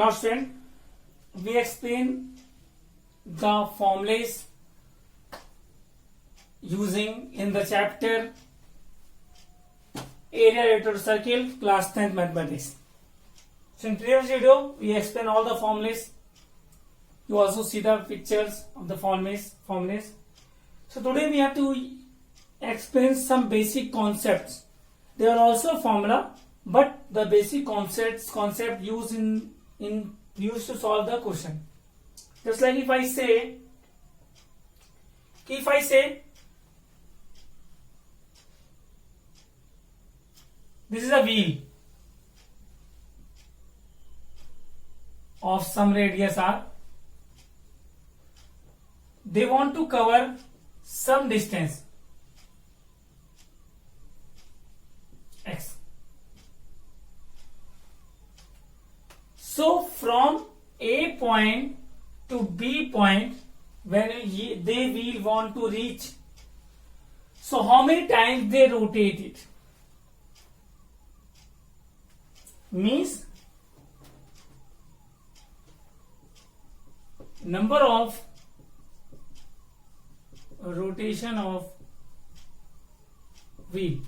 Now student, we explain the formulas using in the chapter area related to circle, class 10th mathematics. So in previous video we explain all the formulas. You also see the pictures of the formulas. So today we have to explain some basic concepts. They are also formula, but the basic concept used used to solve the question. Just like if I say this is a wheel of some radius r. They want to cover some distance x. So from A point to B point, when they will want to reach, so how many times they rotate it? Means number of rotation of wheel.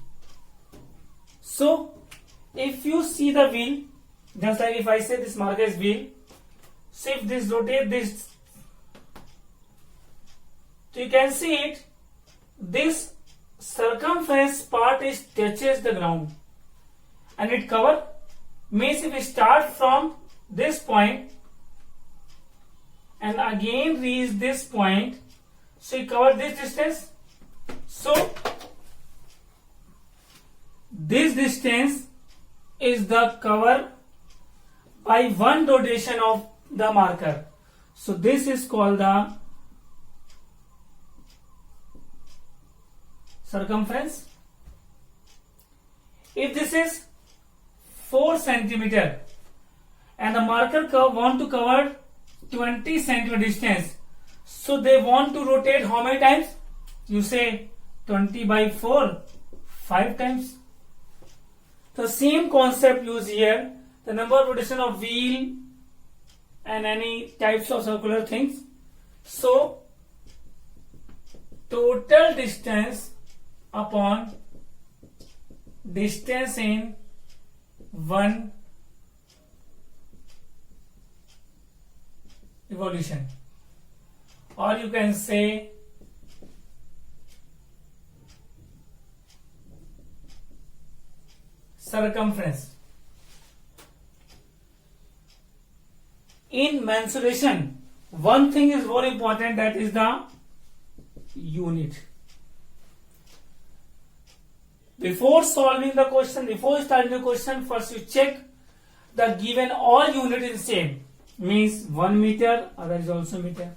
So if you see the wheel, just like if I say this marker is wheel, so if this rotate this, so you can see it, this circumference part is touches the ground and it cover. Means if we start from this point and again reach this point, so you cover this distance. So this distance is the cover by one rotation of the marker. So this is called the circumference. If this is 4 centimeter and the marker want to cover 20 centimeter distance, so they want to rotate how many times? You say 20 by 4, 5 times. The same concept used here, the number of rotation of wheel and any types of circular things. So total distance upon distance in one evolution, or you can say circumference. In mensuration, one thing is very important, that is the unit. Before solving the question, before starting the question, first you check the given all unit is same. Means 1 meter, other is also meter.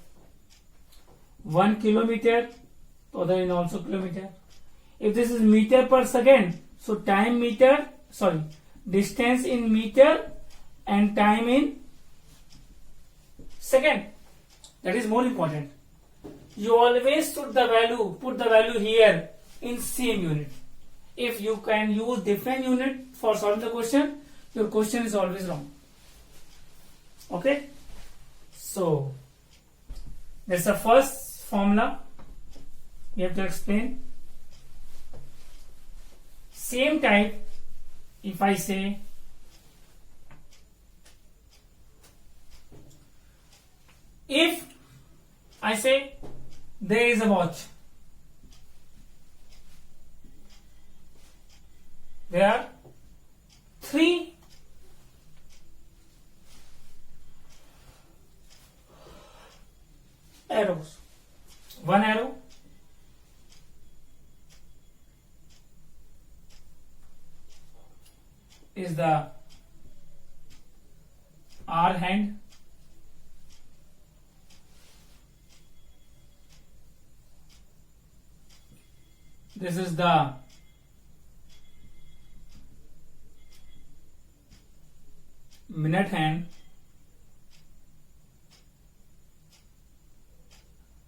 1 kilometer, other is also kilometer. If this is meter per second, so time meter, distance in meter and time in second. That is more important. You always put the value here in same unit. If you can use different unit for solving the question, your question is always wrong. Okay? So that's the first formula we have to explain. Same type, if I say there is a watch, there are 3 arrows. One arrow is the R hand, this is the minute hand,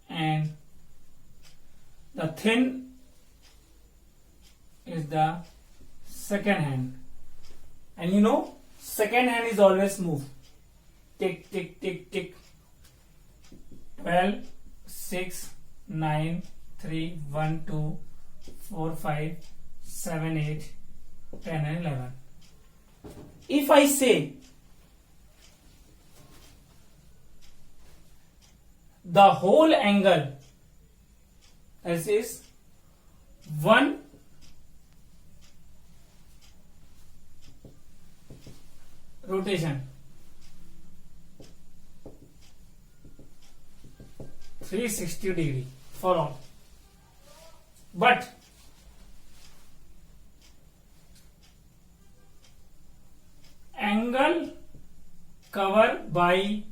and the thin is the second hand. And you know, second hand is always move. tick tick tick tick. 12, 6, 9, 3, 1, 2, 4, 5, 7, 8, 10 and 11. If I say the whole angle as is 1 rotation, 360 degree for all, but angle covered by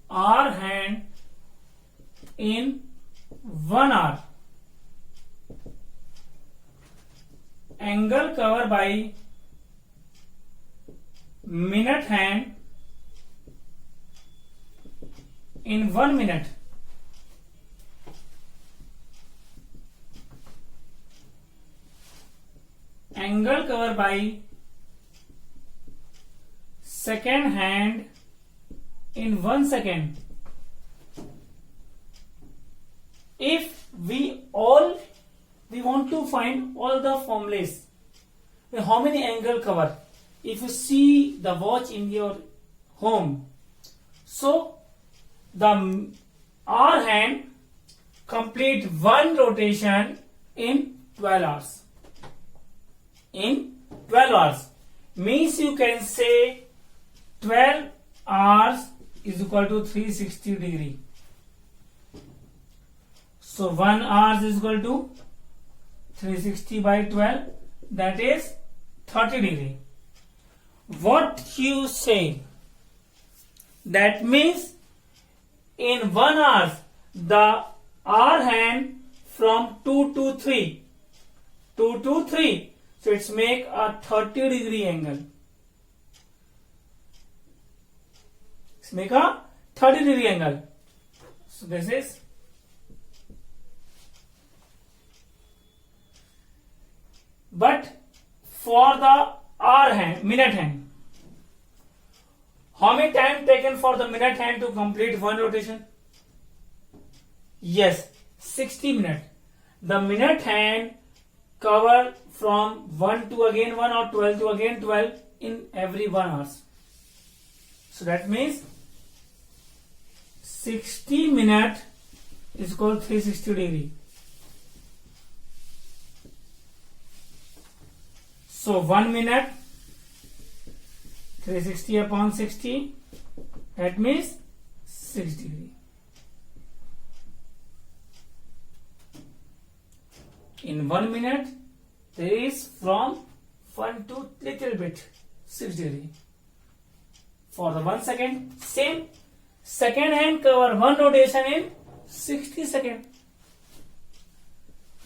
our hand in 1 hour, angle covered by minute hand in 1 minute, angle covered by second hand in 1 second. If we want to find all the formulas, how many angle cover, if you see the watch in your home, so the our hand complete 1 rotation in 12 hours. In 12 hours means you can say 12 hours is equal to 360 degree. So 1 hour is equal to 360 by 12, that is 30 degree. What you say? That means in 1 hour the our hand from 2 to 3, so it's make a 30 degree angle. It's make a 30 degree angle. So this is but for the hour hand, minute hand, how many time taken for the minute hand to complete 1 rotation? Yes, 60 minutes. The minute hand cover from 1 to again 1 or 12 to again 12 in every 1 hour. So that means 60 minutes is called 360 degree. So 1 minute 360 upon 60, that means 6 degree. In 1 minute there is from 1 to little bit 6 degree. For the 1 second, same second hand cover 1 rotation in 60 seconds.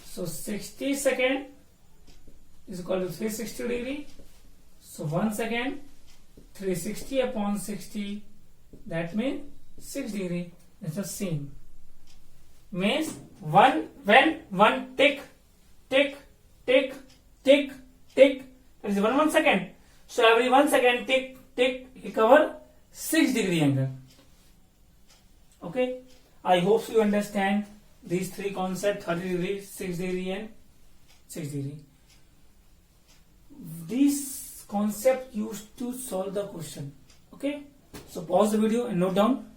So 60 seconds is equal to 360 degree. So 1 second 360 upon 60, that means 6 degree. It's the same. Means when one tick tick tick tick tick, that is 1 second. So every 1 second tick tick he cover 6 degree angle. Okay, I hope you understand these 3 concepts: 30 degree, 6 degree and 6 degree. This concept used to solve the question. Okay, so pause the video and note down.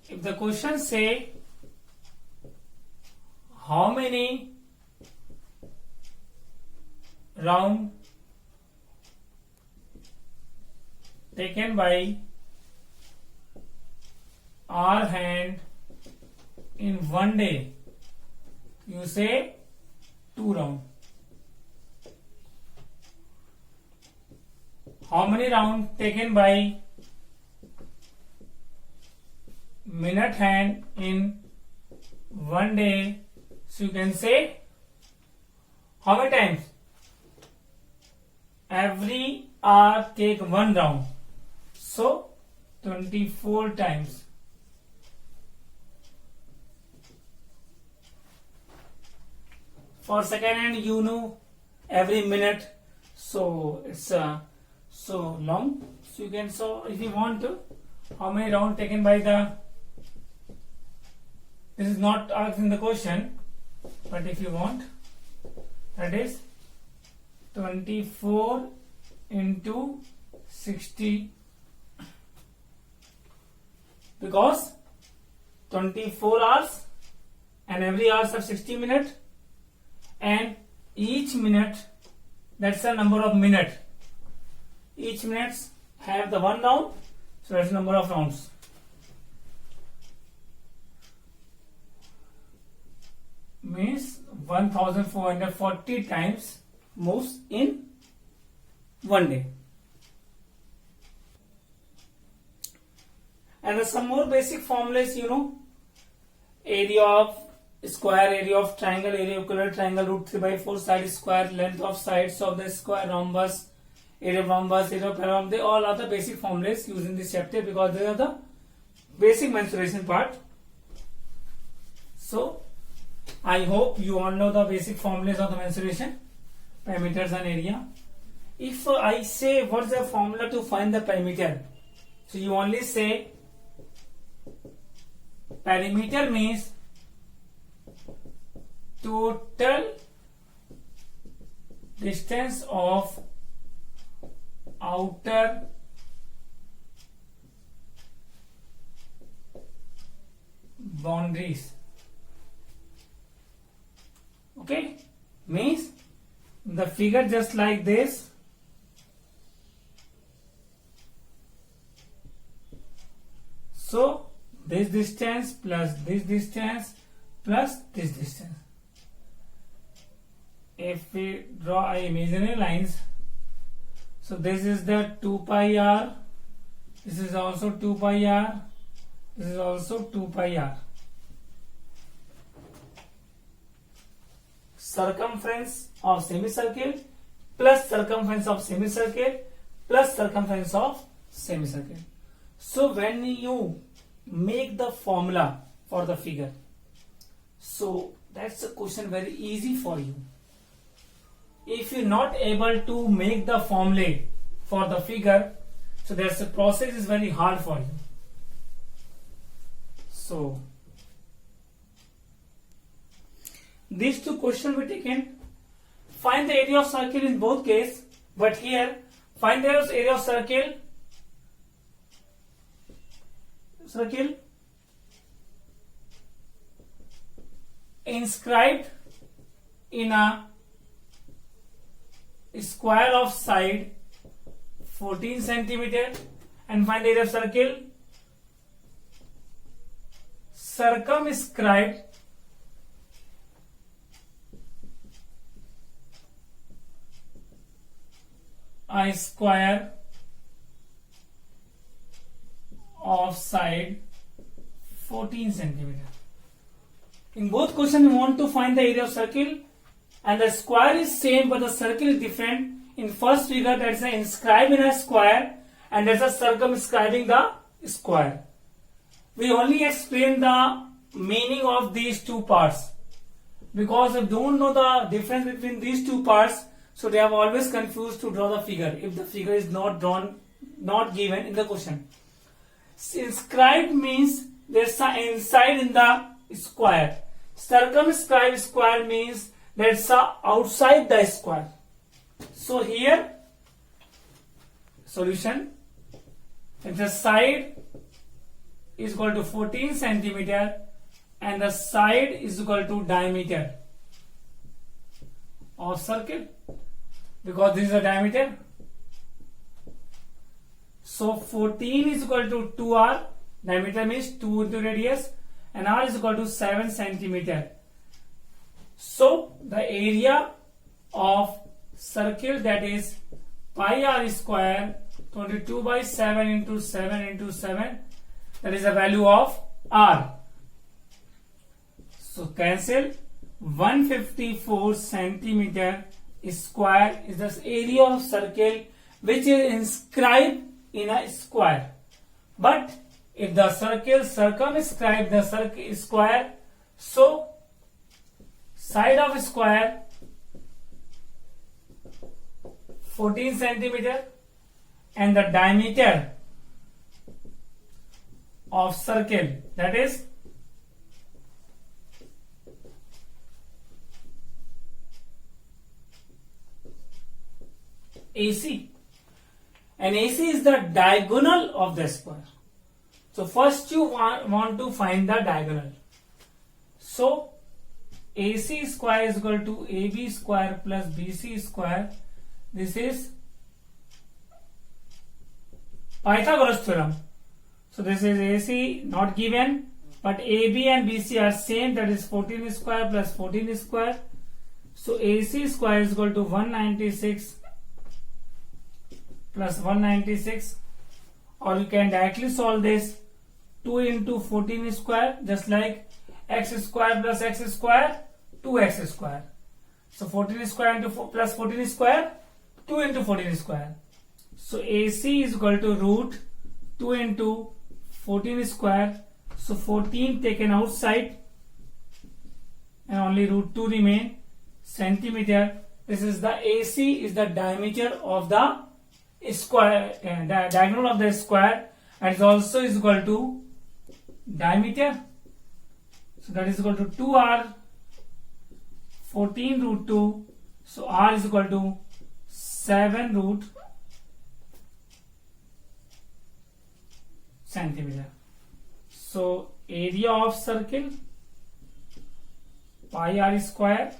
If the question say how many round taken by our hand in 1 day, you say 2 round. How many round taken by minute hand in 1 day? So you can say how many times? Every hour take 1 round. So 24 times. For second hand, you know every minute, so it's so long. So you can, so if you want to, how many round taken by the, this is not asked in the question, but if you want, that is 24 into 60, because 24 hours and every hour have 60 minutes, and each minute, that's the number of minute. Each minutes have the one round, so that's the number of rounds. Means 1440 times moves in one day. And there's some more basic formulas, you know. Area of square, area of triangle, area of equivalent triangle, root 3 by 4, side square, length of sides of the square, rhombus, area of rhombus, area of parallel. They all are the basic formulas used in this chapter because they are the basic mensuration part. So, I hope you all know the basic formulas of the mensuration, perimeters and area. If I say what's the formula to find the perimeter, so you only say perimeter means total distance of outer boundaries. Okay, means the figure just like this. So this distance plus this distance plus this distance. If we draw imaginary lines, so this is the 2 pi r, this is also 2 pi r, this is also 2 pi r. Circumference of semicircle plus circumference of semicircle plus circumference of semicircle. So when you make the formula for the figure, so that's a question very easy for you. If you're not able to make the formula for the figure, so that's a process is very hard for you. So these two questions were taken. Find the area of circle in both cases, but here find the area of circle inscribed in a square of side 14 centimeter, and find the area of circle circumscribed a square of side 14 centimeter. In both questions, we want to find the area of circle, and the square is same but the circle is different. In first figure, that's a inscribed in a square, and that's a circumscribing the square. We only explain the meaning of these two parts, because if don't know the difference between these two parts, so they are always confused to draw the figure if the figure is not drawn, not given in the question. Inscribed means there's an inside in the square. Circumscribed square means that's outside the square. So here solution, if the side is equal to 14 centimeter and the side is equal to diameter of circle, because this is the diameter, so 14 is equal to 2r, diameter means 2 into radius, and r is equal to 7 centimeter. So the area of circle, that is pi r square 22 by 7 into 7 into 7, that is the value of r. So cancel. 154 centimeter square is the area of circle which is inscribed in a square. But if the circle circumscribe the circle square, so side of square 14 centimeter, and the diameter of circle, that is AC, and AC is the diagonal of the square. So first you want to find the diagonal. So AC square is equal to AB square plus BC square. This is Pythagoras theorem. So this is AC not given, but AB and BC are same, that is 14 square plus 14 square. So AC square is equal to 196 plus 196, or you can directly solve this 2 into 14 square, just like x square plus x square, 2x square. So 14 square into plus 14 square, 2 into 14 square. So AC is equal to root 2 into 14 square. So 14 taken outside and only root 2 remain, centimeter. This is the AC is the diameter of the square, the diagonal of the square, and it also is equal to diameter. So that is equal to 2r, 14 root 2. So r is equal to 7 root centimeter. So area of circle pi r square,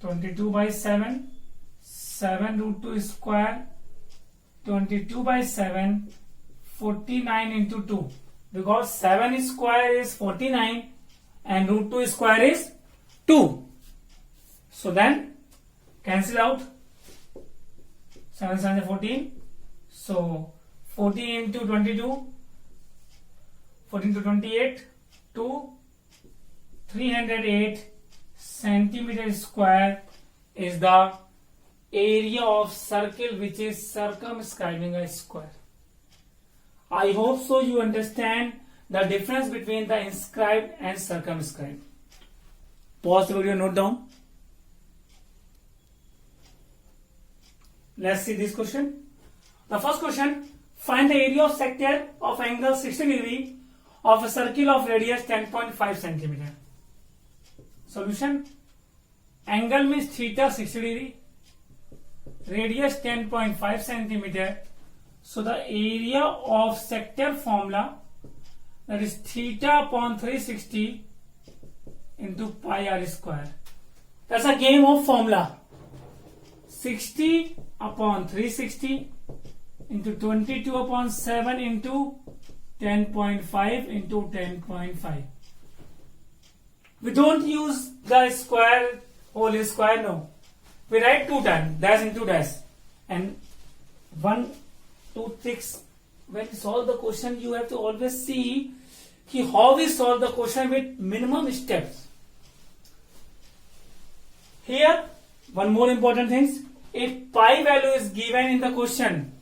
22 by 7, 7 root 2 square, 22 by 7, 49 into 2, because 7 square is 49 and root 2 square is 2. So then cancel out, 7 7 14. So 14 into 22, 14 to 28, 2, 308 centimeter square is the area of circle which is circumscribing a square. I hope so you understand the difference between the inscribed and circumscribed. Pause the video, note down. Let's see this question. The first question, find the area of sector of angle 60 degree of a circle of radius 10.5 centimeter. Solution, angle means theta 60 degree, radius 10.5 centimeter. So the area of sector formula, that is theta upon 360 into pi r square. That's a game of formula. 60 upon 360 into 22 upon 7 into 10.5 into 10.5. We don't use the square, whole square, no. We write 2 times, dash into dash. And 1, 2, 6. When you solve the question, you have to always see how we solve the question with minimum steps. Here, one more important thing. If pi value is given in the question,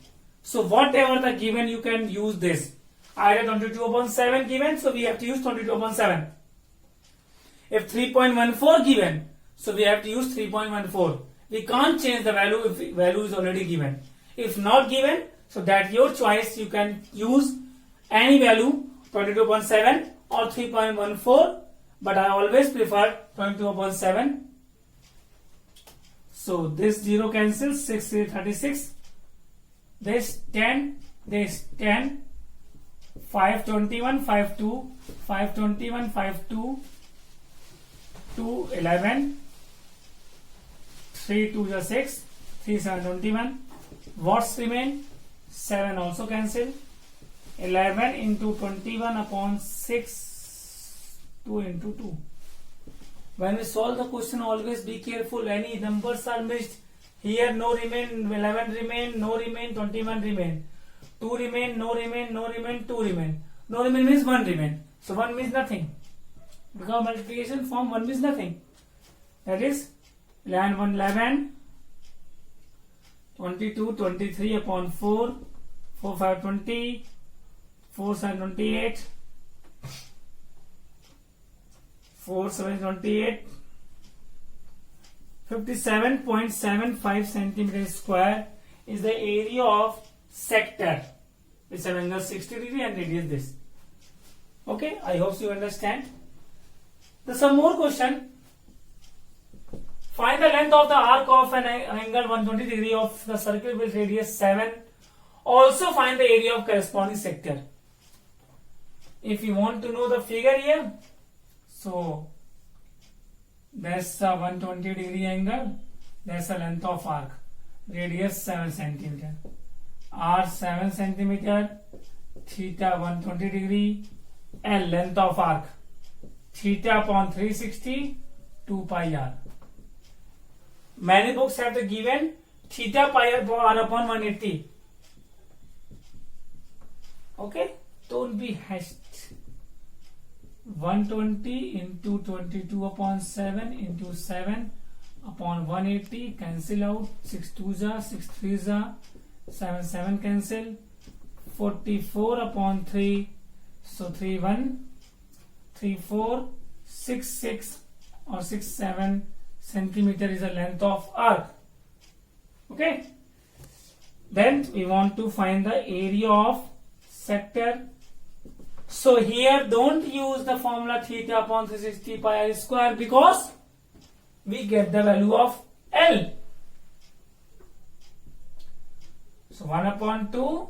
so whatever the given, you can use this. Either 22 upon 7 given, so we have to use 22 upon 7. If 3.14 given, so we have to use 3.14. We can't change the value if value is already given. If not given, so that's your choice. You can use any value, 22 upon 7 or 3.14, but I always prefer 22 upon 7. So this 0 cancels, 6 36. This 10, this 10, 521, 52, 521, 52, 2, 11, 3, 2 is 6, 3, 7, 21. What's remain? 7 also cancel. 11 into 21 upon 6, 2 into 2. When we solve the question, always be careful. Any numbers are missed. Here no remain, 11 remain, no remain, 21 remain. 2 remain, no remain, no remain, 2 remain. No remain means 1 remain. So 1 means nothing. Because multiplication form 1 means nothing. That is 11 1 11, 22 23 upon 4, 4 5 20, 4 7 28, 4 7 28, 57.75 centimeter square is the area of sector. It's an angle 60 degree and radius this. Okay, I hope you understand. There's some more question. Find the length of the arc of an angle 120 degree of the circle with radius 7. Also find the area of corresponding sector. If you want to know the figure here, so that's a 120 degree angle, that's the length of arc, radius 7 centimeter, r 7 centimeter, theta 120 degree, and length of arc, theta upon 360, 2 pi r. Many books have the given theta pi r upon 180. Okay, don't be hashed. 120 into 22 upon 7 into 7 upon 180, cancel out, 6 2s are, 6 3s are, 7 7 cancel, 44 upon 3, so 3 1, 3 4, 6 6 or 6 7 centimeter is the length of arc. Okay, then we want to find the area of sector. So here don't use the formula theta upon 360 pi r square because we get the value of L. So 1 upon 2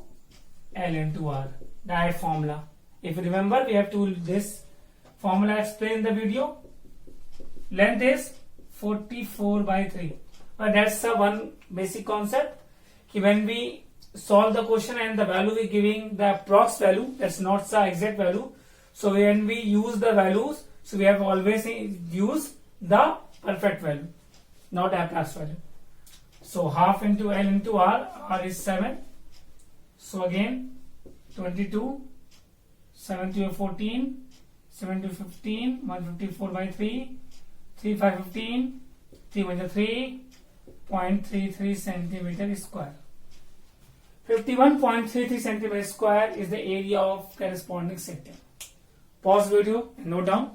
L into R, direct formula. If you remember, we have to this formula explain the video. Length is 44 by 3. But that's the one basic concept. When we solve the question and the value we giving the approx value, that's not the exact value. So when we use the values, so we have always use the perfect value, not approx value. So half into L into R, R is 7. So again 22, 7 to 14, 7 to 15, 154 by 3, 3 5 15, 3 1 3.33 centimeter square. 51.33 centimeter square is the area of corresponding sector. Pause video and note down.